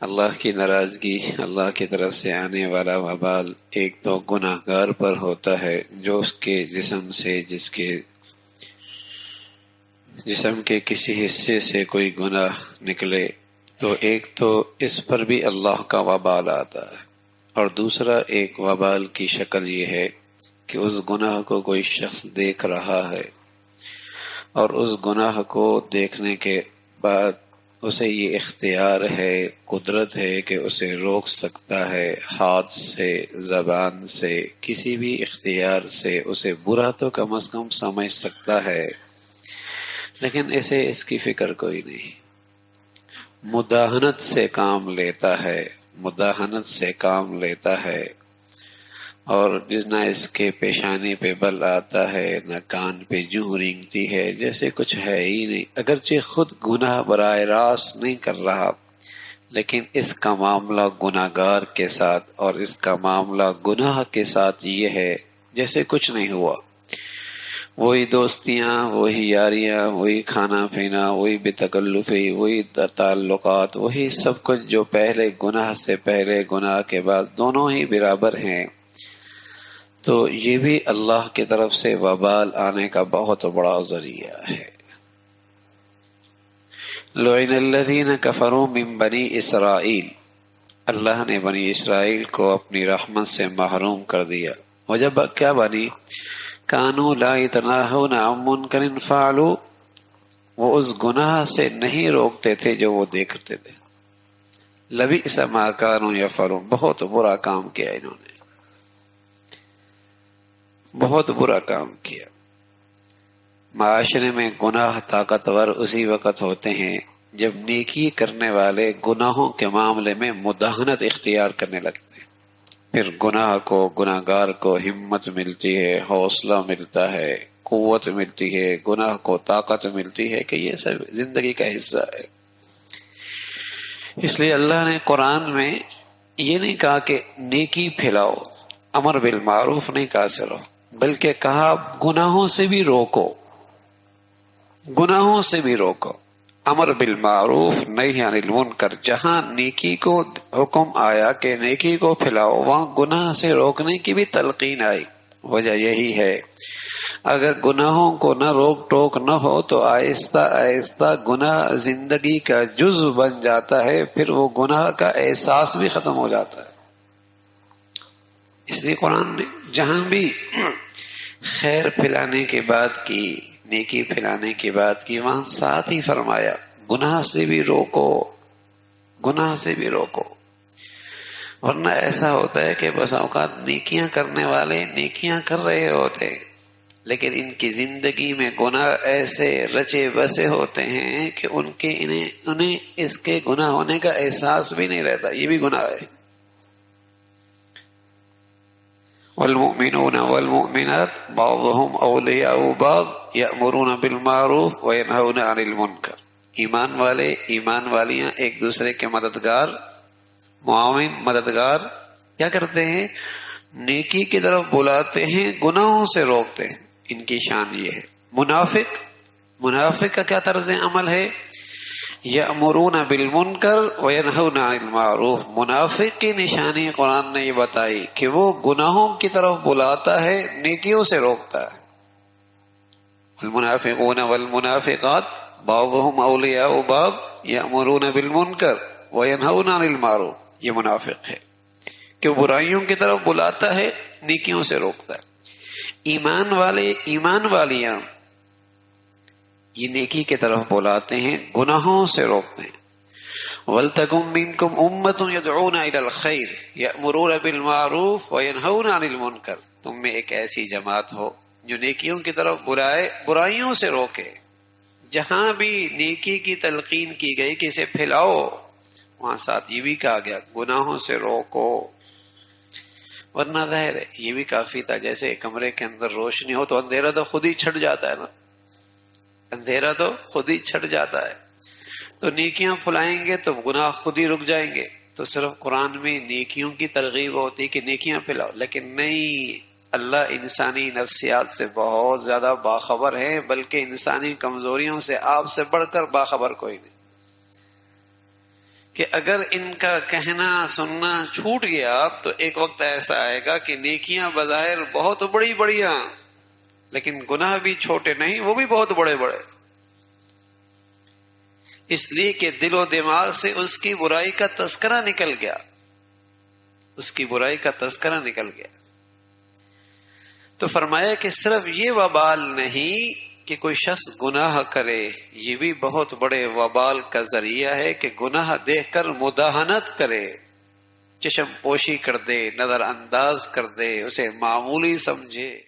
اللہ کی ناراضگی، اللہ کی طرف سے آنے والا وبال ایک تو گناہ گار پر ہوتا ہے جو اس کے جسم سے جسم کے کسی حصے سے کوئی گناہ نکلے تو ایک تو اس پر بھی اللہ کا وبال آتا ہے، اور دوسرا ایک وبال کی شکل یہ ہے کہ اس گناہ کو کوئی شخص دیکھ رہا ہے، اور اس گناہ کو دیکھنے کے بعد اسے یہ اختیار ہے، قدرت ہے کہ اسے روک سکتا ہے، ہاتھ سے، زبان سے، کسی بھی اختیار سے اسے برا تو کم از کم سمجھ سکتا ہے، لیکن اسے اس کی فکر کوئی نہیں، مداہنت سے کام لیتا ہے، مداہنت سے کام لیتا ہے، اور نہ اس کے پیشانی پہ بل آتا ہے، نہ کان پہ جوں رینگتی ہے، جیسے کچھ ہے ہی نہیں، اگرچہ خود گناہ براہ راست نہیں کر رہا، لیکن اس کا معاملہ گناہ گار کے ساتھ اور اس کا معاملہ گناہ کے ساتھ یہ ہے جیسے کچھ نہیں ہوا، وہی دوستیاں، وہی یاریاں، وہی کھانا پینا، وہی بے تکلفی، وہی تعلقات، وہی سب کچھ جو پہلے گناہ سے پہلے گناہ کے بعد دونوں ہی برابر ہیں، تو یہ بھی اللہ کی طرف سے وبال آنے کا بہت بڑا ذریعہ ہے۔ لعن الذین کفروا من بنی اسرائیل، اللہ نے بنی اسرائیل کو اپنی رحمت سے محروم کر دیا۔ وجہ کیا بنی؟ کانوا لا یتناہون عن منکر فعلوا، وہ اس گناہ سے نہیں روکتے تھے جو وہ دیکھتے تھے۔ لبئس ما کانوا یفعلون، بہت برا کام کیا انہوں نے، بہت برا کام کیا۔ معاشرے میں گناہ طاقتور اسی وقت ہوتے ہیں جب نیکی کرنے والے گناہوں کے معاملے میں مداہنت اختیار کرنے لگتے ہیں، پھر گناہ کو، گناہ گار کو ہمت ملتی ہے، حوصلہ ملتا ہے، قوت ملتی ہے، گناہ کو طاقت ملتی ہے کہ یہ سب زندگی کا حصہ ہے۔ اس لیے اللہ نے قرآن میں یہ نہیں کہا کہ نیکی پھیلاؤ، امر بالمعروف نہیں کہا صرف، بلکہ کہا گناہوں سے بھی روکو، گناہوں سے بھی روکو، امر بالمعروف نہی عن المنکر، جہاں نیکی کو حکم آیا کہ نیکی کو پھیلاؤ، وہاں گناہ سے روکنے کی بھی تلقین آئی۔ وجہ یہی ہے اگر گناہوں کو نہ روک ٹوک نہ ہو تو آہستہ آہستہ گناہ زندگی کا جزو بن جاتا ہے، پھر وہ گناہ کا احساس بھی ختم ہو جاتا ہے۔ اس لیے قرآن نے جہاں بھی خیر پھیلانے کی بات کی، نیکی پھیلانے کی بات کی، وہاں ساتھ ہی فرمایا گناہ سے بھی روکو، گناہ سے بھی روکو، ورنہ ایسا ہوتا ہے کہ بس اوقات نیکیاں کرنے والے نیکیاں کر رہے ہوتے ہیں، لیکن ان کی زندگی میں گناہ ایسے رچے بسے ہوتے ہیں کہ انہیں اس کے گناہ ہونے کا احساس بھی نہیں رہتا، یہ بھی گناہ ہے۔ والمؤمنون والمؤمنات بعضهم اولیاء بعض یأمرون بالمعروف وینہون عن المنکر، ایمان والے، ایمان والیاں ایک دوسرے کے مددگار، معاون، مددگار، کیا کرتے ہیں؟ نیکی کی طرف بلاتے ہیں، گناہوں سے روکتے ہیں، ان کی شان یہ ہے۔ منافق کا کیا طرز عمل ہے؟ یأمرون بالمنکر وینہون عن المعروف، منافق کی نشانی قرآن نے یہ بتائی کہ وہ گناہوں کی طرف بلاتا ہے، نیکیوں سے روکتا ہے۔ المنافقون والمنافقات بعضهم اولیاء بعض یأمرون بالمنکر وینہون عن المعروف، یہ منافق ہے کہ وہ برائیوں کی طرف بلاتا ہے، نیکیوں سے روکتا ہے۔ ایمان والے، ایمان والیاں یہ نیکی کی طرف بلاتے ہیں، گناہوں سے روکتے ہیں۔ وَلْتَكُن مِّنكُمْ أُمَّةٌ يَدْعُونَ إِلَى الْخَيْرِ يَأْمُرُونَ بِالْمَعْرُوفِ وَيَنْهَوْنَ عَنِ الْمُنكَرِ، تم میں ایک ایسی جماعت ہو جو نیکیوں کی طرف بلائے، برائیوں سے روکے۔ جہاں بھی نیکی کی تلقین کی گئی کہ اسے پھیلاؤ، وہاں ساتھ یہ بھی کہا گیا گناہوں سے روکو، ورنہ ظاہر ہے یہ بھی کافی تھا، جیسے کمرے کے اندر روشنی ہو تو اندھیرا تو خود ہی چھٹ جاتا ہے نا، اندھیرا تو خود ہی چھٹ جاتا ہے، تو نیکیاں پھلائیں گے تو گناہ خود ہی رک جائیں گے۔ تو صرف قرآن میں نیکیوں کی ترغیب ہوتی کہ نیکیاں پھیلاؤ، لیکن نہیں، اللہ انسانی نفسیات سے بہت زیادہ باخبر ہے، بلکہ انسانی کمزوریوں سے آپ سے بڑھ کر باخبر کوئی نہیں۔ کہ اگر ان کا کہنا سننا چھوٹ گیا تو ایک وقت ایسا آئے گا کہ نیکیاں بظاہر بہت بڑی بڑیاں لیکن گناہ بھی چھوٹے نہیں، وہ بھی بہت بڑے بڑے، اس لیے کہ دل و دماغ سے اس کی برائی کا تذکرہ نکل گیا، اس کی برائی کا تذکرہ نکل گیا۔ تو فرمایا کہ صرف یہ وبال نہیں کہ کوئی شخص گناہ کرے، یہ بھی بہت بڑے وبال کا ذریعہ ہے کہ گناہ دیکھ کر مداہنت کرے، چشم پوشی کر دے، نظر انداز کر دے، اسے معمولی سمجھے،